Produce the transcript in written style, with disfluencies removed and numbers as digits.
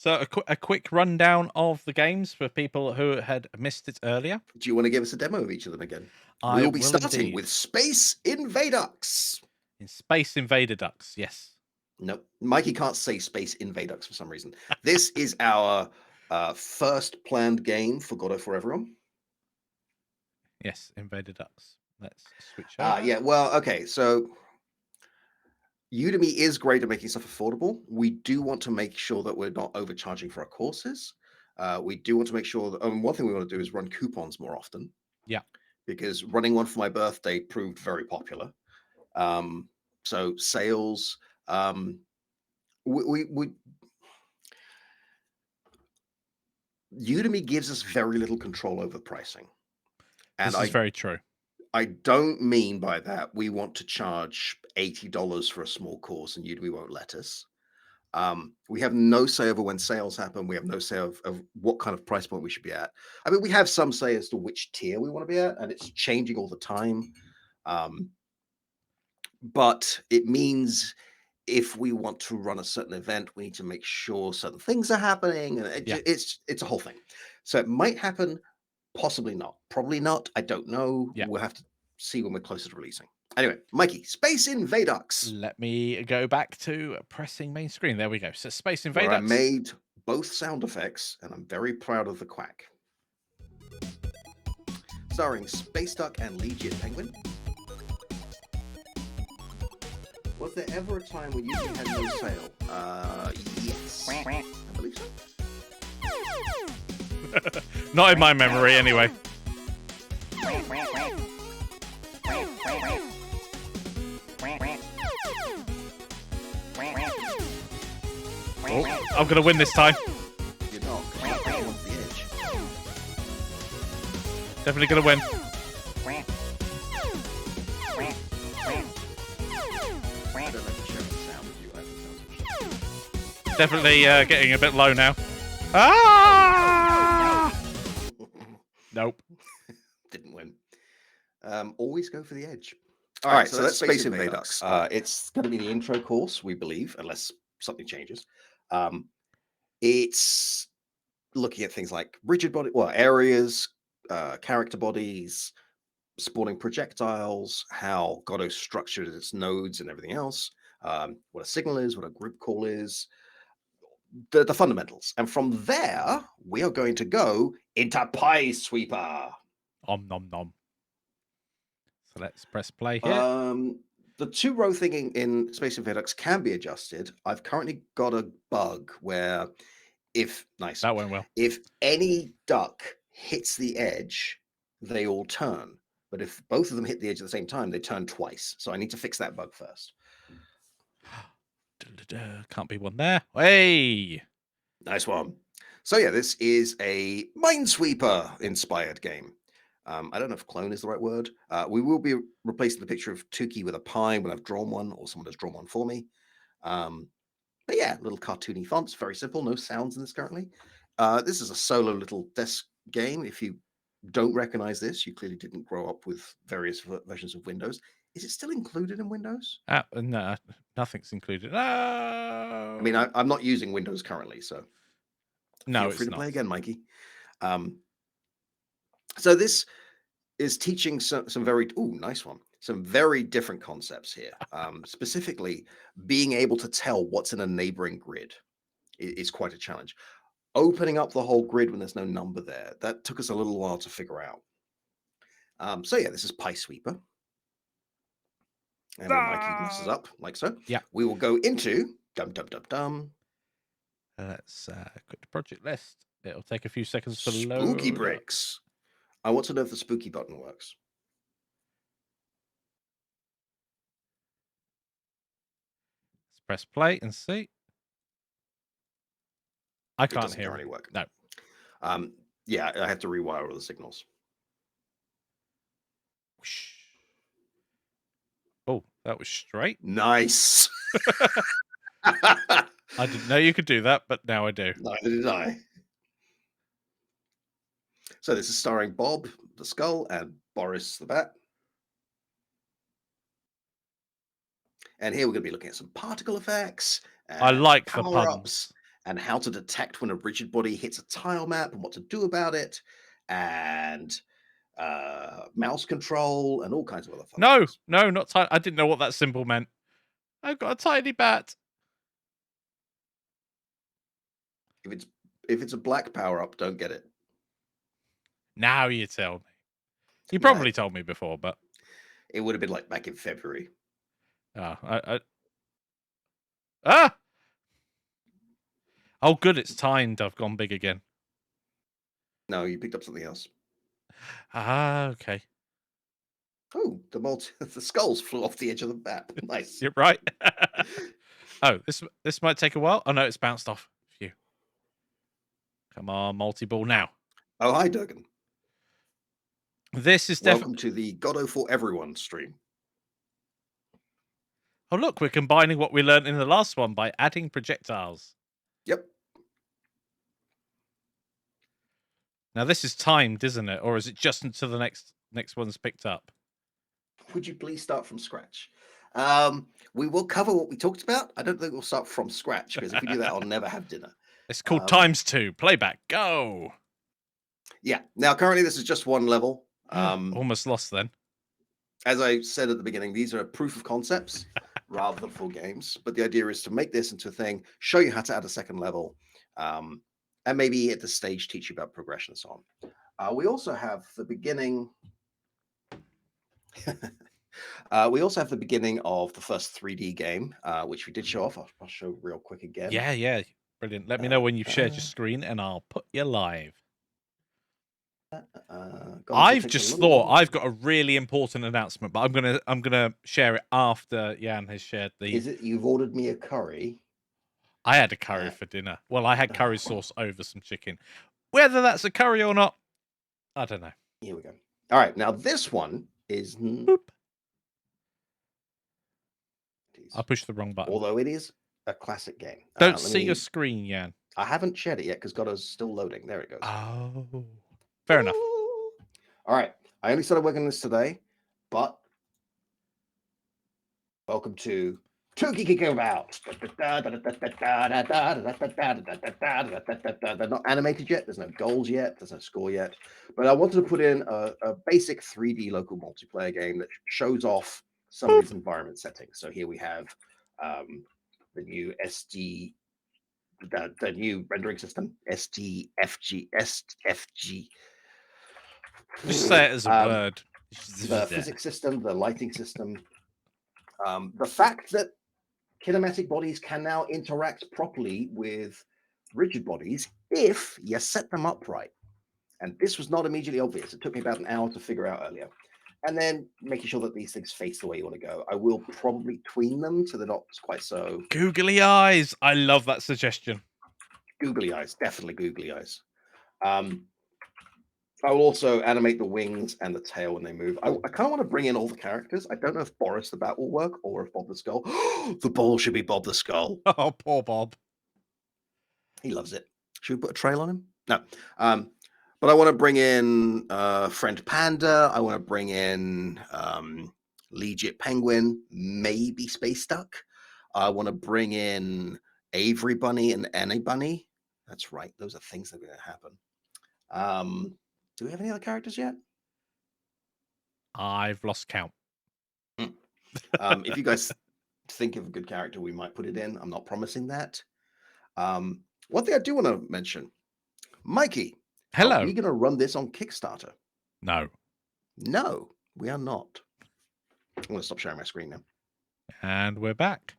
So a quick rundown of the games for people who had missed it earlier. Do you want to give us a demo of each of them again? I We'll be will starting indeed. with Space Invadux. In Space Invader Ducks, yes. Nope, Mikey can't say Space Invadux for some reason. This is our first planned game for God of War Everyone. Yes, Invader Ducks. Let's switch over. Yeah, well, okay, so Udemy is great at making stuff affordable. We do want to make sure that we're not overcharging for our courses. We do want to make sure that one thing we want to do is run coupons more often. Yeah. Because running one for my birthday proved very popular. So sales, we Udemy gives us very little control over pricing. And This is very true. I don't mean by that we want to charge $80 for a small course and Udemy won't let us. We have no say over when sales happen. We have no say of what kind of price point we should be at. I mean, we have some say as to which tier we want to be at, and it's changing all the time. But it means if we want to run a certain event, we need to make sure certain things are happening, and it's a whole thing. So it might happen, possibly not, probably not. I don't know. Yeah. We'll have to see when we're closer to releasing. Anyway, Mikey, Space Invadux. Let me go back to pressing main screen. There we go. So Space Where I Invaders. made both sound effects, and I'm very proud of the quack. Starring Space Duck and Legion Penguin. Was there ever a time when you had no sale? Yes. I believe so. Not in my memory, anyway. Oh, I'm going to win this time. You're not. You're not off the edge. Definitely going to win. I don't know if sharing the sound with you. I think sounds Definitely getting a bit low now. Ah! Nope. Didn't win. Always go for the edge. All right, so that's Space Invadux. It's going to be the intro course, we believe, unless something changes. It's looking at things like rigid body, areas, character bodies, spawning projectiles, how Godot structured its nodes and everything else, what a signal is, what a group call is, the fundamentals. And from there, we are going to go into Pie Sweeper. Om nom nom. So let's press play here. The 2-row thing in Space Invadux can be adjusted. I've currently got a bug where That went well. if any duck hits the edge, they all turn. But if both of them hit the edge at the same time, they turn twice. So I need to fix that bug first. Can't be one there. Hey! Nice one. So yeah, this is a Minesweeper inspired game. I don't know if clone is the right word. We will be replacing the picture of Tukey with a pie when I've drawn one, or someone has drawn one for me. But yeah, little cartoony fonts, very simple, no sounds in this currently. This is a solo little desk game. If you don't recognize this, you clearly didn't grow up with various versions of Windows. Is it still included in Windows? No, nothing's included. No! I mean, I'm not using Windows currently, so no, feel free to not. play again, Mikey. So this is teaching some very nice one. Some very different concepts here. Specifically, being able to tell what's in a neighboring grid is quite a challenge. Opening up the whole grid when there's no number there, that took us a little while to figure out. So yeah, this is Pie Sweeper. And when Mikey messes up, like so, we will go into dum. Let's go to project list. It'll take a few seconds to load. Spooky Bricks. I want to know if the spooky button works. Let's press play and see. I can't hear any work. No. Yeah, I have to rewire all the signals. Oh, that was straight. Nice. I didn't know you could do that, but now I do. Neither did I. So this is starring Bob the Skull and Boris the Bat. And here we're going to be looking at some particle effects. I like the power-ups and how to detect when a rigid body hits a tile map and what to do about it, and mouse control and all kinds of other fun No, things. no, not tiny. I didn't know what that symbol meant. I've got a tiny bat. If it's a black power up, don't get it. Now you tell me. You Yeah, probably told me before, but it would have been like back in February. Ah! Oh, good, it's timed. I've gone big again. No, you picked up something else. Ah, okay. Oh, the skulls flew off the edge of the map. Nice. You're right. Oh, this might take a while. Oh no, it's bounced off. Phew. Come on, multi-ball now. Oh, hi, Durgan. This is Welcome definitely. to the Goddo for Everyone stream. Oh look, we're combining what we learned in the last one by adding projectiles. Yep. Now this is timed, isn't it? Or is it just until the next one's picked up? Would you please start from scratch? We will cover what we talked about. I don't think we'll start from scratch because if we do that, I'll never have dinner. It's called times 2. Playback. Go. Yeah. Now, currently, this is just one level. Almost lost then. As I said at the beginning, these are proof of concepts rather than full games. But the idea is to make this into a thing, show you how to add a second level, and maybe at the stage teach you about progression and so on. We also have the beginning. We also have the beginning of the first 3D game, which we did show off. I'll show real quick again. Yeah. Brilliant. Let me know when you've shared your screen and I'll put you live. I've just thought I've got a really important announcement, but I'm gonna share it after Jan has shared the. Is it you've ordered me a curry? I had a curry for dinner. Well, I had curry sauce over some chicken. Whether that's a curry or not, I don't know. Here we go. All right, now this one is. Boop. I pushed the wrong button. Although it is a classic game. Don't see your screen, Jan. I haven't shared it yet because Goddo's still loading. There it goes. Oh, fair enough. All right, I only started working on this today, but welcome to Tookie Kick About. They're not animated yet. There's no goals yet. There's no score yet. But I wanted to put in a basic 3D local multiplayer game that shows off some of these environment settings. So here we have the new the new rendering system, STFG. Just say it as a word. The physics system, the lighting system, the fact that kinematic bodies can now interact properly with rigid bodies if you set them up right. And this was not immediately obvious. It took me about an hour to figure out earlier. And then making sure that these things face the way you want to go. I will probably tween them so they're not quite so googly eyes. I love that suggestion. Googly eyes, definitely googly eyes. I will also animate the wings and the tail when they move. I kind of want to bring in all the characters. I don't know if Boris the Bat will work or if Bob the Skull. The ball should be Bob the Skull. Oh, poor Bob. He loves it. Should we put a trail on him? No. But I want to bring in Friend Panda. I want to bring in Legit Penguin, maybe Space Duck. I want to bring in Avery Bunny and Annie Bunny. That's right. Those are things that are going to happen. Do we have any other characters yet? I've lost count. If you guys think of a good character, we might put it in. I'm not promising that. One thing I do want to mention, Mikey. Hello. Are we going to run this on Kickstarter? No. No, we are not. I'm going to stop sharing my screen now. And we're back.